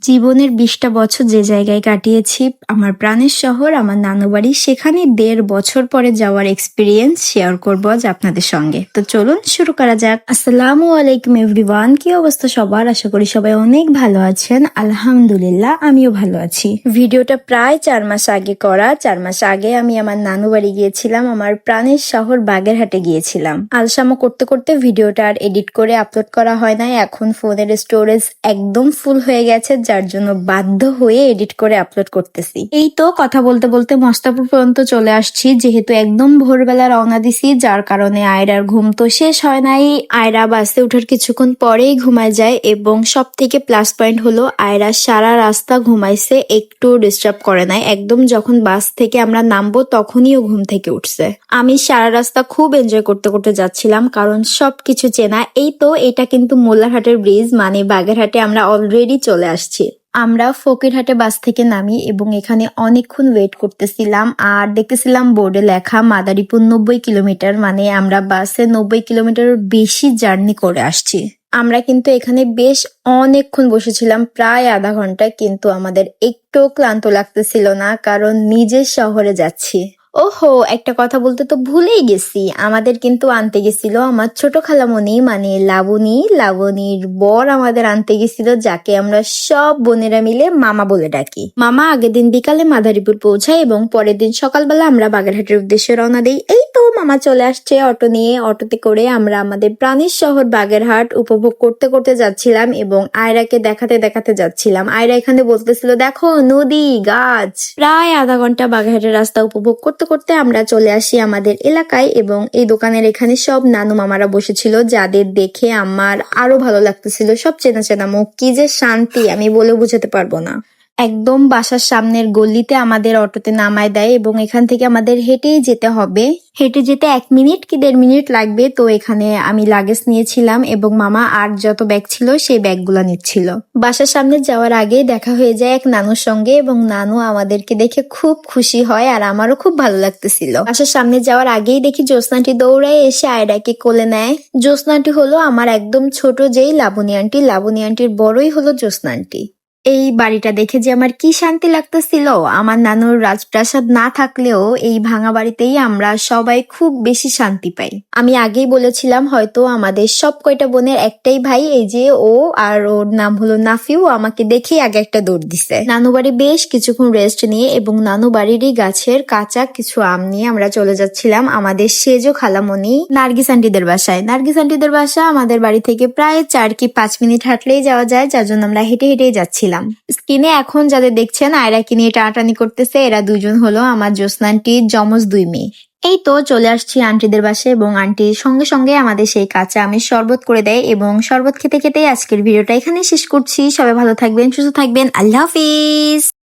জীবনের ২০টা বছর যে জায়গায় কাটিয়েছি, আমার প্রাণের শহর, আমার নানু বাড়ি, সেখানে ১.৫ বছর পরে যাওয়ার এক্সপেরিয়েন্স শেয়ার করবো আজ আপনাদের সঙ্গে। তো চলুন শুরু করা যাক। আসসালামু আলাইকুম এভরিওয়ান, কি অবস্থা সবার? আশা করি সবাই অনেক ভালো আছেন। আলহামদুলিল্লাহ, আমিও ভালো আছি। ভিডিওটা প্রায় ৪ মাস আগে করা। ৪ মাস আগে আমি আমার নানু বাড়ি গিয়েছিলাম, আমার প্রাণের শহর বাগেরহাটে গিয়েছিলাম। আলসামো করতে করতে ভিডিওটা আর এডিট করে আপলোড করা হয় নাই। এখন ফোনের স্টোরেজ একদম ফুল হয়ে গেছে, যার জন্য বাধ্য হয়ে এডিট করে আপলোড করতেছি। এই তো কথা বলতে বলতে মস্তাপুর পর্যন্ত চলে আসছি, যেহেতু একদম ভোরবেলা রওনা দিছি, যার কারণে আয়রার ঘুম তো শেষ হয় নাই। আয়রা বাসে ওঠার কিছুক্ষণ পরেই ঘুমায় যায়, এবং সব থেকে প্লাস পয়েন্ট হলো আয়রা সারা রাস্তা ঘুমাইছে, একটু ডিস্টার্ব করে নাই। একদম যখন বাস থেকে আমরা নামবো তখনই ও ঘুম থেকে উঠছে। আমি সারা রাস্তা খুব এনজয় করতে করতে যাচ্ছিলাম, কারণ সবকিছু চেনা। এই তো এটা কিন্তু মোল্লারহাটের ব্রিজ, মানে বাগেরহাটে আমরা অলরেডি চলে আসছি। আমরা ফকিরহাটে বাস থেকে নামি এবং এখানে অনেকক্ষণ ওয়েট করতেছিলাম, আর দেখতেছিলাম বোর্ডে লেখা মাদারীপুর ৯০ কিলোমিটার, মানে আমরা বাসে ৯০ কিলোমিটারের বেশি জার্নি করে আসছি। আমরা কিন্তু এখানে বেশ অনেকক্ষণ বসেছিলাম, প্রায় আধা ঘন্টা, কিন্তু আমাদের একটু ক্লান্ত লাগতেছিল না, কারণ নিজের শহরে যাচ্ছি। ওহো, একটা কথা বলতে তো ভুলেই গেছি, আমাদের কিন্তু আনতে গেছিল আমার ছোট খালামণি, মানে লাবণীর বর আমাদের আনতে গেছিল, যাকে আমরা সব বোনেরা মিলে মামা বলে ডাকি। মামা আগের দিন বিকালে মাদারীপুর পৌঁছায় এবং পরের দিন সকালবেলা আমরা বাগেরহাটের উদ্দেশ্যে রওনা দিই। এই তো মামা চলে আসছে অটো নিয়ে। অটোতে করে আমরা আমাদের প্রাণের শহর বাগেরহাট উপভোগ করতে করতে যাচ্ছিলাম এবং আয়রাকে দেখাতে দেখাতে যাচ্ছিলাম। আয়রা এখানে বলতেছিল, দেখো নদী, গাছ। প্রায় আধা ঘন্টা বাগেরহাটের রাস্তা উপভোগ করতে করতে আমরা চলে আসি আমাদের এলাকায়, এবং এই দোকানের এখানে সব নানু মামারা বসেছিল, যাদের দেখে আমার আরো ভালো লাগতেছিল। সব চেনা চেনা মুখ, কি যে শান্তি আমি বলে বোঝাতে পারবো না। একদম বাসার সামনের গলিতে আমাদের অটোতে নামায় দেয়, এবং এখান থেকে আমাদের হেঁটেই যেতে হবে। হেঁটে যেতে ১ মিনিট কি ১.৫ মিনিট লাগবে। তো এখানে আমি লাগেজ নিয়েছিলাম এবং মামা আর যত ব্যাগ ছিল সেই ব্যাগগুলো নিচ্ছিল। বাসার সামনে যাওয়ার আগে দেখা হয়ে যায় এক নানুর সঙ্গে, এবং নানু আমাদেরকে দেখে খুব খুশি হয়, আর আমারও খুব ভালো লাগতেছিল। বাসার সামনে যাওয়ার আগেই দেখি জ্যোৎস্নাটি দৌড়ায় এসে আয়রাকে কোলে নেয়। জ্যোৎস্নাটি হলো আমার একদম ছোট যেই লাবণী আন্টির বড়ই হলো জ্যোৎস্না আন্টি। এই বাড়িটা দেখে যে আমার কি শান্তি লাগতেছিল। আমার নানুর রাজপ্রাসাদ না থাকলেও এই ভাঙা বাড়িতেই আমরা সবাই খুব বেশি শান্তি পাই। আমি আগেই বলেছিলাম, হয়তো আমাদের সব কয়টা বোনের একটাই ভাই, এই যে ও, আর ওর নাম হলো নাফিউ। আমাকে দেখেই আগে একটা দৌড় দিছে। নানু বাড়ি বেশ কিছুক্ষণ রেস্ট নিয়ে এবং নানু বাড়িরই গাছের কাঁচা কিছু আম নিয়ে আমরা চলে যাচ্ছিলাম আমাদের সেজো খালামণি নার্গিস আন্টিদের বাসায়। নার্গিস আন্টিদের বাসা আমাদের বাড়ি থেকে প্রায় ৪ কি ৫ মিনিট হাঁটলেই যাওয়া যায়, যার জন্য আমরা হেঁটে হেঁটেই যাচ্ছিলাম। স্ক্রিনে এখন যাদের দেখছেন আয়রাকে নিয়ে টানাটানি করতেছে, এরা দুজন হলো আমার জ্যোৎস্না আন্টির যমজ ২ মেয়ে। এই তো চলে আসছি আন্টিদের বাসায়, এবং আন্টির সঙ্গে সঙ্গে আমাদের সেই কাঁচা আমের শরবত করে দেয়, এবং শরবত খেতে খেতেই আজকের ভিডিওটা এখানেই শেষ করছি। সবাই ভালো থাকবেন, সুস্থ থাকবেন, আল্লাহ হাফিজ।